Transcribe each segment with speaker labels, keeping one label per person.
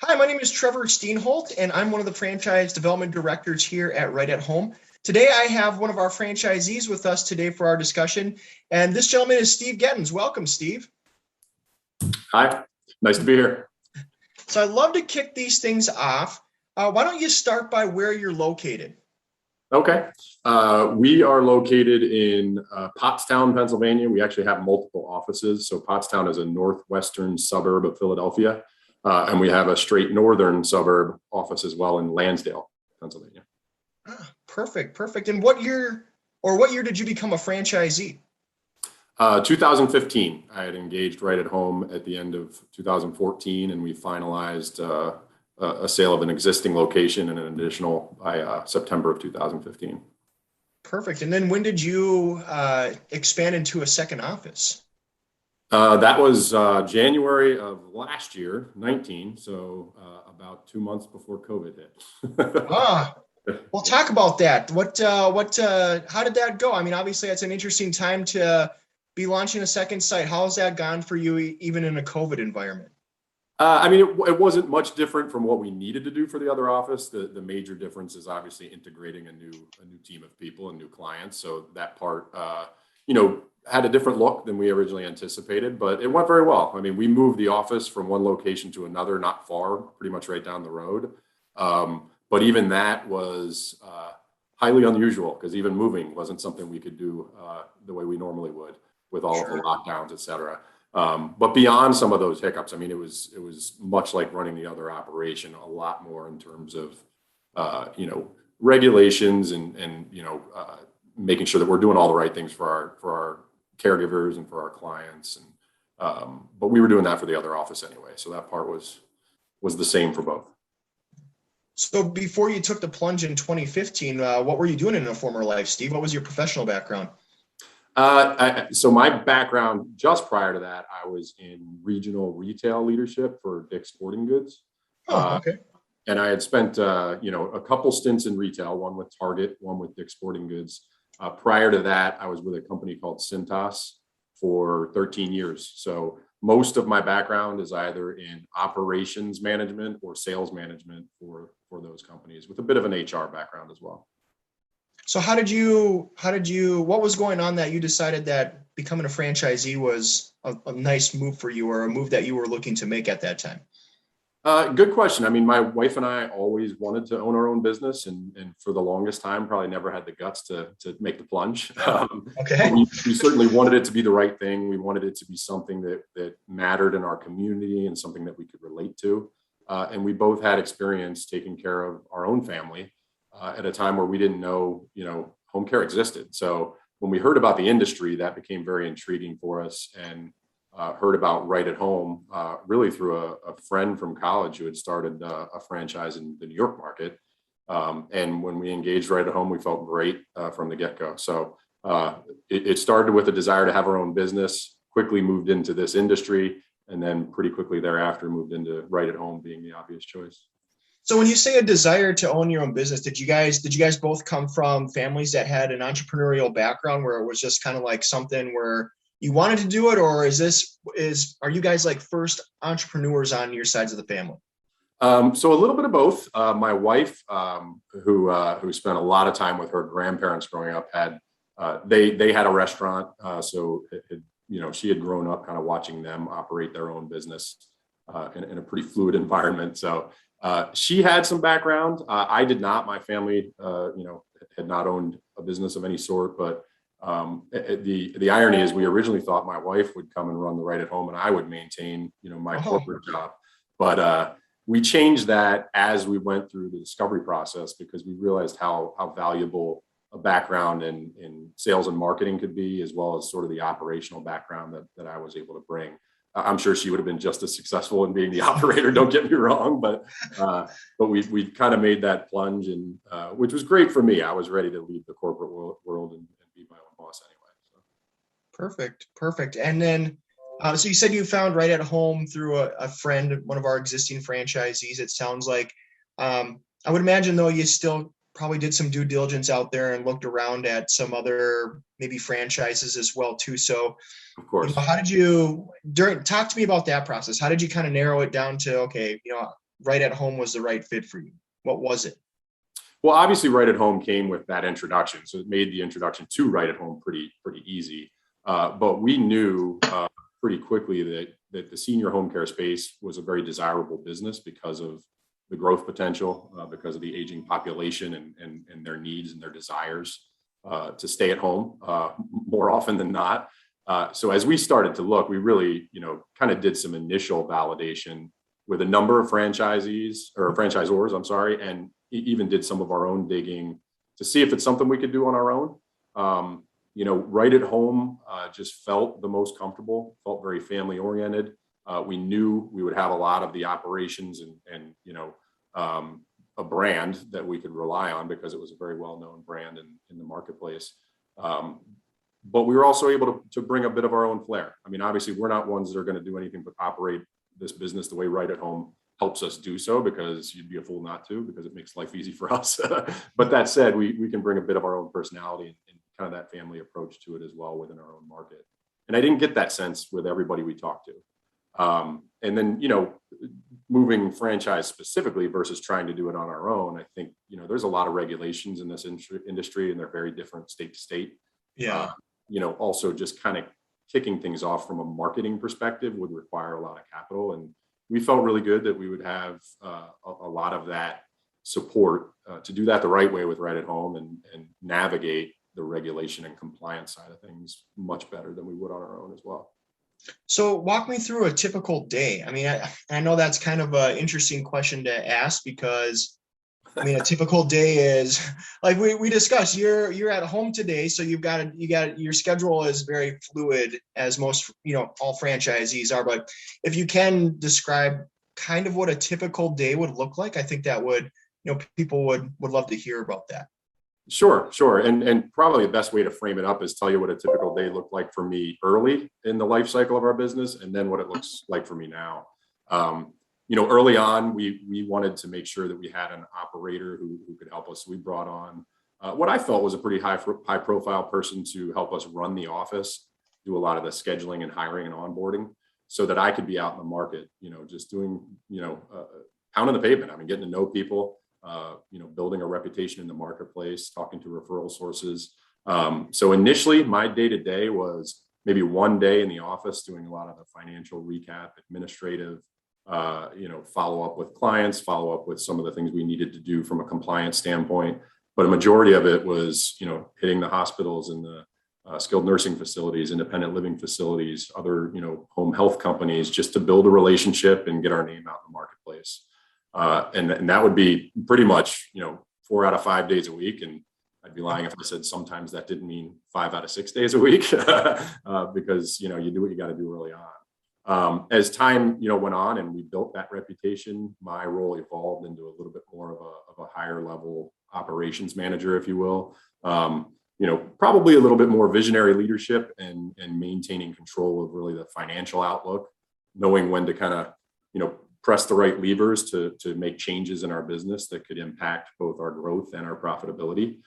Speaker 1: Hi, my name is Trevor Steenholt, and I'm one of the franchise development directors here at Right at Home. Today, I have one of our franchisees with us today for our discussion, and this gentleman is Steve Gettins. Welcome, Steve.
Speaker 2: Hi, nice to be here.
Speaker 1: So I'd love to kick these things off. Why don't you start by where you're located?
Speaker 2: Okay. We are located in Pottstown, Pennsylvania. We actually have multiple offices. So Pottstown is a northwestern suburb of Philadelphia. And we have a straight northern suburb office as well in Lansdale, Pennsylvania.
Speaker 1: Perfect. And what year did you become a franchisee?
Speaker 2: 2015, I had engaged Right at Home at the end of 2014, and we finalized a sale of an existing location and an additional by September of 2015.
Speaker 1: Perfect. And then when did you expand into a second office?
Speaker 2: That was January of last year, 19. So about 2 months before COVID hit.
Speaker 1: Well, talk about that. How did that go? I mean, obviously it's an interesting time to be launching a second site. How has that gone for you, even in a COVID environment?
Speaker 2: It wasn't much different from what we needed to do for the other office. The major difference is obviously integrating a new team of people and new clients. So that part, had a different look than we originally anticipated, but it went very well. I mean, we moved the office from one location to another, not far, pretty much right down the road. But even that was highly unusual because even moving wasn't something we could do the way we normally would with all of the lockdowns, et cetera. But beyond some of those hiccups, I mean, it was much like running the other operation, a lot more in terms of, regulations and making sure that we're doing all the right things for our caregivers and for our clients. But we were doing that for the other office anyway. So that part was the same for both.
Speaker 1: So before you took the plunge in 2015, what were you doing in a former life, Steve? What was your professional background?
Speaker 2: So my background, just prior to that, I was in regional retail leadership for Dick's Sporting Goods.
Speaker 1: Okay.
Speaker 2: And I had spent, a couple stints in retail, one with Target, one with Dick's Sporting Goods. Prior to that, I was with a company called Cintas for 13 years. So most of my background is either in operations management or sales management for those companies, with a bit of an HR background as well.
Speaker 1: So what was going on that you decided that becoming a franchisee was a nice move for you, or a move that you were looking to make at that time?
Speaker 2: Good question. I mean, my wife and I always wanted to own our own business, and for the longest time, probably never had the guts to make the plunge.
Speaker 1: Okay.
Speaker 2: We certainly wanted it to be the right thing. We wanted it to be something that mattered in our community and something that we could relate to. And we both had experience taking care of our own family at a time where we didn't know, home care existed. So when we heard about the industry, that became very intriguing for us, and heard about Right at Home really through a friend from college who had started a franchise in the New York market. And when we engaged Right at Home, we felt great from the get-go. So it started with a desire to have our own business, quickly moved into this industry, and then pretty quickly thereafter moved into Right at Home being the obvious choice.
Speaker 1: So when you say a desire to own your own business, did you guys both come from families that had an entrepreneurial background, where it was just kind of like something where you wanted to do it, or are you guys like first entrepreneurs on your sides of the family?
Speaker 2: So a little bit of both. My wife, who spent a lot of time with her grandparents growing up, they had a restaurant. She had grown up kind of watching them operate their own business in a pretty fluid environment. So she had some background. I did not. My family, had not owned a business of any sort, but the irony is we originally thought my wife would come and run the Right at Home and I would maintain, my corporate job. But we changed that as we went through the discovery process, because we realized how valuable a background in sales and marketing could be, as well as sort of the operational background that I was able to bring. I'm sure she would have been just as successful in being the operator, don't get me wrong, but we kind of made that plunge, and which was great for me. I was ready to leave the corporate world and be my own boss anyway. So.
Speaker 1: Perfect. And then, so you said you found Right at Home through a friend, one of our existing franchisees. It sounds like, I would imagine though, you still probably did some due diligence out there and looked around at some other maybe franchises as well too. So
Speaker 2: of course,
Speaker 1: how did you talk to me about that process? How did you kind of narrow it down to, okay, right at home was the right fit for you? What was it?
Speaker 2: Well, obviously, Right at Home came with that introduction, so it made the introduction to Right at Home pretty easy. But we knew pretty quickly that the senior home care space was a very desirable business because of the growth potential, because of the aging population and their needs and their desires to stay at home more often than not. So as we started to look, we really, kind of did some initial validation with a number of franchisors, I'm sorry, and even did some of our own digging to see if it's something we could do on our own. Right at Home just felt the most comfortable, felt very family oriented. We knew we would have a lot of the operations and a brand that we could rely on because it was a very well-known brand in the marketplace. But we were also able to bring a bit of our own flair. I mean, obviously, we're not ones that are going to do anything but operate this business the way Right at Home helps us do so, because you'd be a fool not to, because it makes life easy for us. But that said, we can bring a bit of our own personality and kind of that family approach to it as well within our own market. And I didn't get that sense with everybody we talked to. And then, moving franchise specifically versus trying to do it on our own, I think, there's a lot of regulations in this industry and they're very different state to state.
Speaker 1: Yeah.
Speaker 2: Also just kind of kicking things off from a marketing perspective would require a lot of capital. And we felt really good that we would have a lot of that support to do that the right way with Right at Home and navigate the regulation and compliance side of things much better than we would on our own as well.
Speaker 1: So walk me through a typical day. I mean, I know that's kind of an interesting question to ask because, I mean, a typical day is like we discussed, you're at home today. So you got your schedule is very fluid, as most, all franchisees are. But if you can describe kind of what a typical day would look like, I think that would, people would love to hear about that.
Speaker 2: Sure. And probably the best way to frame it up is tell you what a typical day looked like for me early in the life cycle of our business, and then what it looks like for me now. Early on, we wanted to make sure that we had an operator who could help us. We brought on what I felt was a pretty high profile person to help us run the office, do a lot of the scheduling and hiring and onboarding, so that I could be out in the market, just doing, pounding the pavement. I mean, getting to know people, building a reputation in the marketplace, talking to referral sources. So initially, my day-to-day was maybe one day in the office doing a lot of the financial recap, administrative, follow up with clients, follow up with some of the things we needed to do from a compliance standpoint. But a majority of it was, hitting the hospitals and the skilled nursing facilities, independent living facilities, other, home health companies, just to build a relationship and get our name out in the marketplace. And that would be pretty much, 4 out of 5 days a week. And I'd be lying if I said sometimes that didn't mean 5 out of 6 days a week, because, you do what you got to do early on. As time, went on and we built that reputation, my role evolved into a little bit more of a higher level operations manager, if you will. Probably a little bit more visionary leadership and maintaining control of really the financial outlook, knowing when to kind of, press the right levers to make changes in our business that could impact both our growth and our profitability.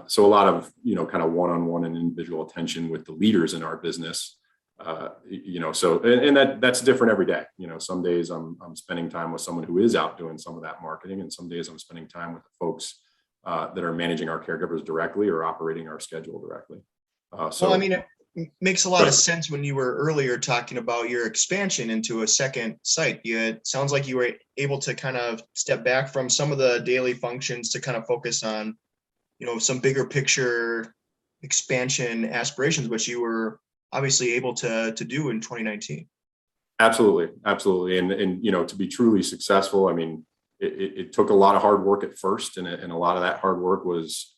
Speaker 2: So a lot of, kind of one-on-one and individual attention with the leaders in our business. That's different every day. Some days I'm spending time with someone who is out doing some of that marketing, and some days I'm spending time with the folks that are managing our caregivers directly or operating our schedule directly.
Speaker 1: Well, I mean, it makes a lot of sense when you were earlier talking about your expansion into a second site. It sounds like you were able to kind of step back from some of the daily functions to kind of focus on, some bigger picture expansion aspirations, which you were obviously able to do in 2019. Absolutely.
Speaker 2: And to be truly successful, I mean, it took a lot of hard work at first, and a lot of that hard work was,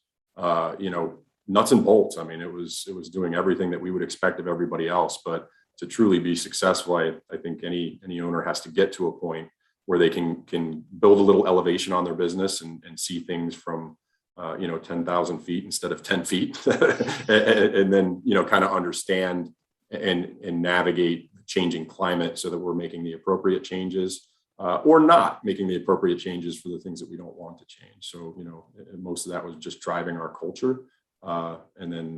Speaker 2: nuts and bolts. I mean, it was doing everything that we would expect of everybody else. But to truly be successful, I think any owner has to get to a point where they can build a little elevation on their business and see things from 10,000 feet instead of 10 feet, and then kind of understand and navigate the changing climate so that we're making the appropriate changes, or not making the appropriate changes for the things that we don't want to change. So most of that was just driving our culture. And then,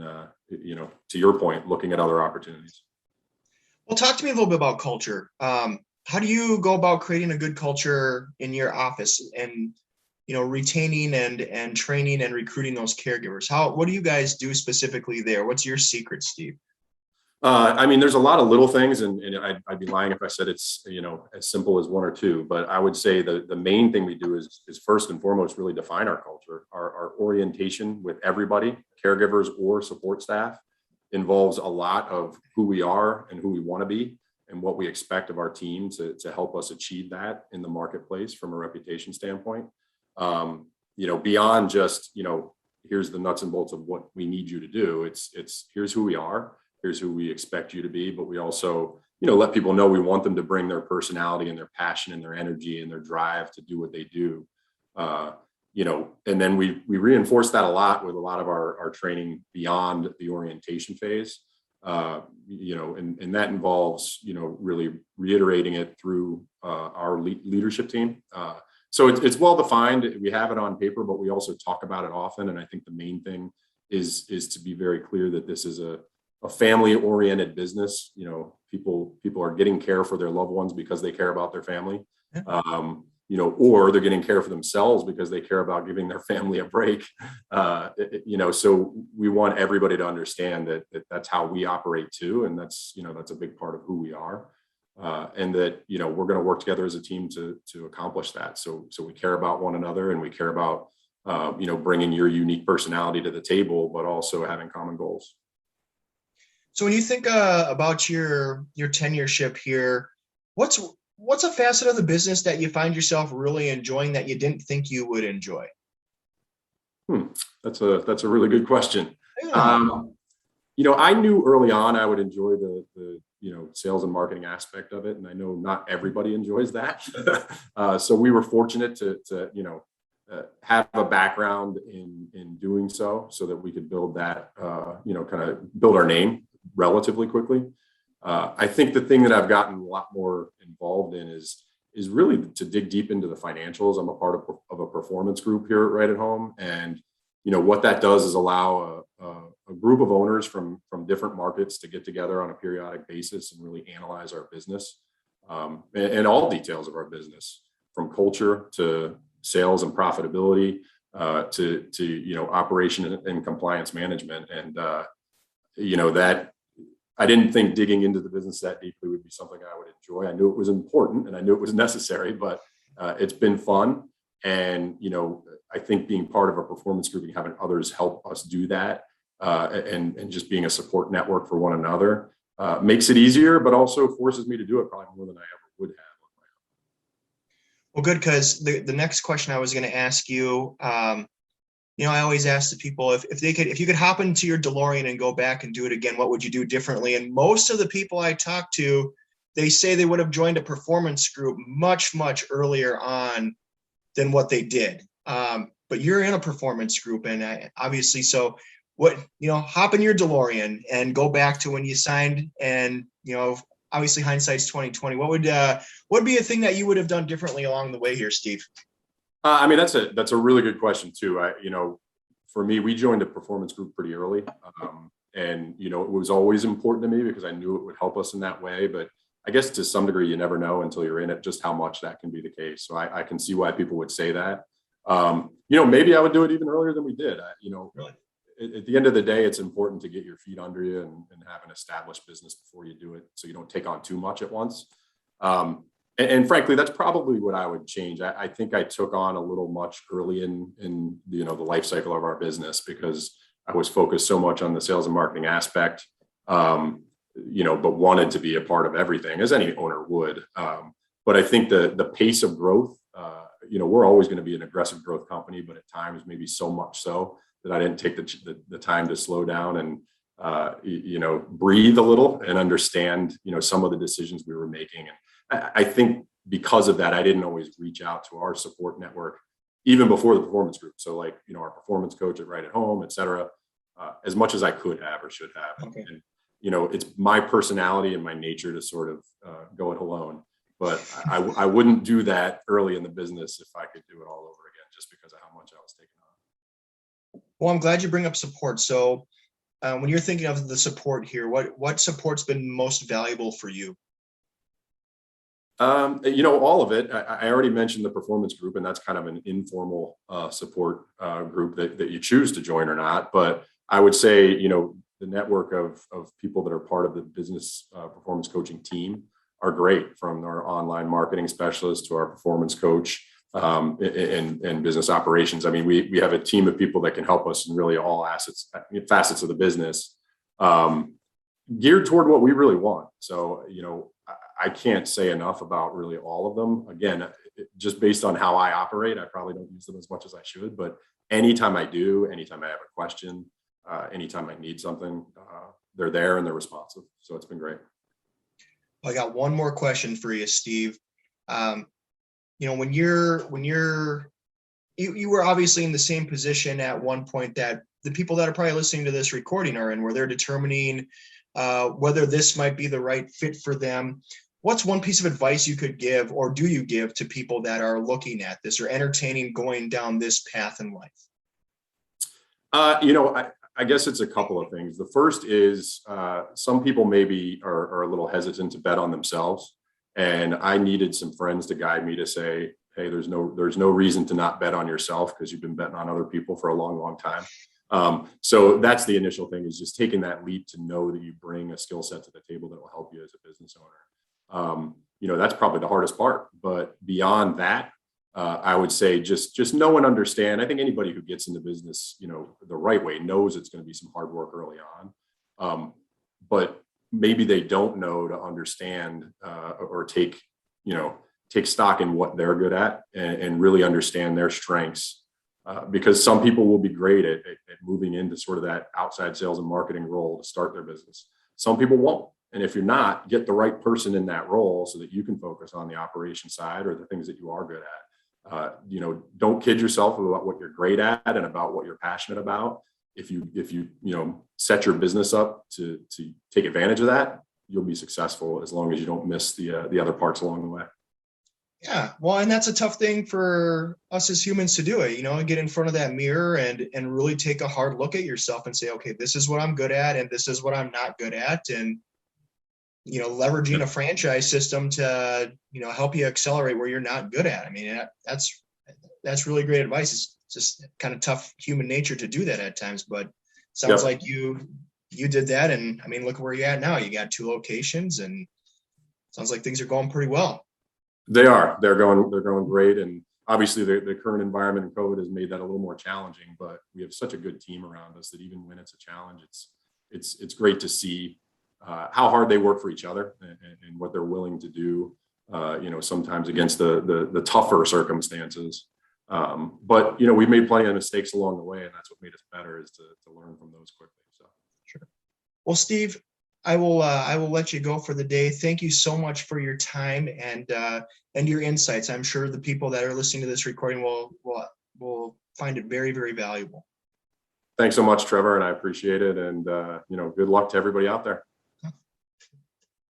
Speaker 2: to your point, looking at other opportunities.
Speaker 1: Well, talk to me a little bit about culture. how do you go about creating a good culture in your office and, retaining and training and recruiting those caregivers? What do you guys do specifically there? What's your secret, Steve?
Speaker 2: I mean, there's a lot of little things, and I'd be lying if I said it's, as simple as one or two. But I would say the main thing we do is first and foremost really define our culture. Our orientation with everybody, caregivers or support staff, involves a lot of who we are and who we want to be, and what we expect of our team to help us achieve that in the marketplace from a reputation standpoint. Beyond just, here's the nuts and bolts of what we need you to do. It's here's who we are. Here's who we expect you to be, but we also, let people know we want them to bring their personality and their passion and their energy and their drive to do what they do. And then we reinforce that a lot with a lot of our training beyond the orientation phase. And that involves, really reiterating it through our leadership team. So it's well defined. We have it on paper, but we also talk about it often. And I think the main thing is to be very clear that this is a family-oriented business. People are getting care for their loved ones because they care about their family, or they're getting care for themselves because they care about giving their family a break. So we want everybody to understand that that's how we operate too, and that's a big part of who we are, and that we're going to work together as a team to accomplish that. So we care about one another, and we care about bringing your unique personality to the table, but also having common goals.
Speaker 1: So when you think about your tenureship here, what's a facet of the business that you find yourself really enjoying that you didn't think you would enjoy?
Speaker 2: That's a really good question.
Speaker 1: Yeah.
Speaker 2: I knew early on I would enjoy the sales and marketing aspect of it, and I know not everybody enjoys that. So we were fortunate to have a background in doing so that we could build that, kind of build our name relatively quickly. I think the thing that I've gotten a lot more involved in is really to dig deep into the financials. I'm a part of a performance group here right at home, and what that does is allow a group of owners from different markets to get together on a periodic basis and really analyze our business, and all details of our business, from culture to sales and profitability, to operation and compliance management. And that I didn't think digging into the business that deeply would be something I would enjoy. I knew it was important and I knew it was necessary, but it's been fun. And, I think being part of a performance group and having others help us do that, and just being a support network for one another, makes it easier, but also forces me to do it probably more than I ever would have.
Speaker 1: Well, good, because the next question I was going to ask you, I always ask the people if you could hop into your DeLorean and go back and do it again, what would you do differently? And most of the people I talk to, they say they would have joined a performance group much, much earlier on than what they did. But you're in a performance group, and obviously, so what, hop in your DeLorean and go back to when you signed, and, obviously hindsight's 2020. What would be a thing that you would have done differently along the way here, Steve?
Speaker 2: I mean, that's a really good question too. For me, we joined a performance group pretty early, and it was always important to me because I knew it would help us in that way. But I guess to some degree, you never know until you're in it just how much that can be the case. So I can see why people would say that. Maybe I would do it even earlier than we did. Really? At the end of the day, it's important to get your feet under you and have an established business before you do it, so you don't take on too much at once. And frankly, that's probably what I would change. I think I took on a little much early in the life cycle of our business because I was focused so much on the sales and marketing aspect, but wanted to be a part of everything, as any owner would. But I think the pace of growth, we're always going to be an aggressive growth company, but at times maybe so much so that I didn't take the time to slow down and breathe a little and understand some of the decisions we were making. And I think because of that, I didn't always reach out to our support network even before the performance group. So our performance coach at Right at Home, et cetera, as much as I could have or should have. Okay. And it's my personality and my nature to sort of go it alone. But I wouldn't do that early in the business if I could do it all over again, just because of how much I was taking on.
Speaker 1: Well, I'm glad you bring up support. So when you're thinking of the support here, what support's been most valuable for you?
Speaker 2: All of it. I already mentioned the performance group, and that's kind of an informal support group that you choose to join or not. But I would say, the network of people that are part of the business performance coaching team are great, from our online marketing specialist to our performance coach and business operations. I mean, we have a team of people that can help us in really all facets of the business, geared toward what we really want. So, I can't say enough about really all of them. Again, just based on how I operate, I probably don't use them as much as I should, but anytime I do, anytime I have a question, anytime I need something, they're there and they're responsive. So it's been great.
Speaker 1: I got one more question for you, Steve. When you were obviously in the same position at one point that the people that are probably listening to this recording are in, where they're determining whether this might be the right fit for them. What's one piece of advice you could give, or do you give, to people that are looking at this or entertaining going down this path in life?
Speaker 2: I guess it's a couple of things. The first is some people maybe are a little hesitant to bet on themselves. And I needed some friends to guide me to say, hey, there's no reason to not bet on yourself, because you've been betting on other people for a long, long time. So that's the initial thing, is just taking that leap to know that you bring a skill set to the table that will help you as a business owner. That's probably the hardest part. But beyond that, I would say just know and understand. I think anybody who gets into business, the right way, knows it's going to be some hard work early on. But maybe they don't know to understand or take stock in what they're good at, and really understand their strengths. Because some people will be great at moving into sort of that outside sales and marketing role to start their business. Some people won't. And if you're not, get the right person in that role so that you can focus on the operation side or the things that you are good at. Don't kid yourself about what you're great at and about what you're passionate about. If you set your business up to take advantage of that, you'll be successful, as long as you don't miss the other parts along the way.
Speaker 1: Yeah, well, and that's a tough thing for us as humans to do it, get in front of that mirror and really take a hard look at yourself and say, okay, this is what I'm good at and this is what I'm not good at. And, leveraging a franchise system to, help you accelerate where you're not good at. I mean, that's really great advice. It's just kind of tough human nature to do that at times, but sounds like you did that. And I mean, look where you're at now. You got 2 locations, and sounds like things are going pretty well.
Speaker 2: They're going great. And obviously the current environment in COVID has made that a little more challenging, but we have such a good team around us that even when it's a challenge, it's great to see how hard they work for each other and what they're willing to do, sometimes against the tougher circumstances. But we've made plenty of mistakes along the way, and that's what made us better, is to learn from those quickly. So
Speaker 1: sure. Well, Steve, I will let you go for the day. Thank you so much for your time and your insights. I'm sure the people that are listening to this recording will find it very, very valuable.
Speaker 2: Thanks so much, Trevor, and I appreciate it. And good luck to everybody out there.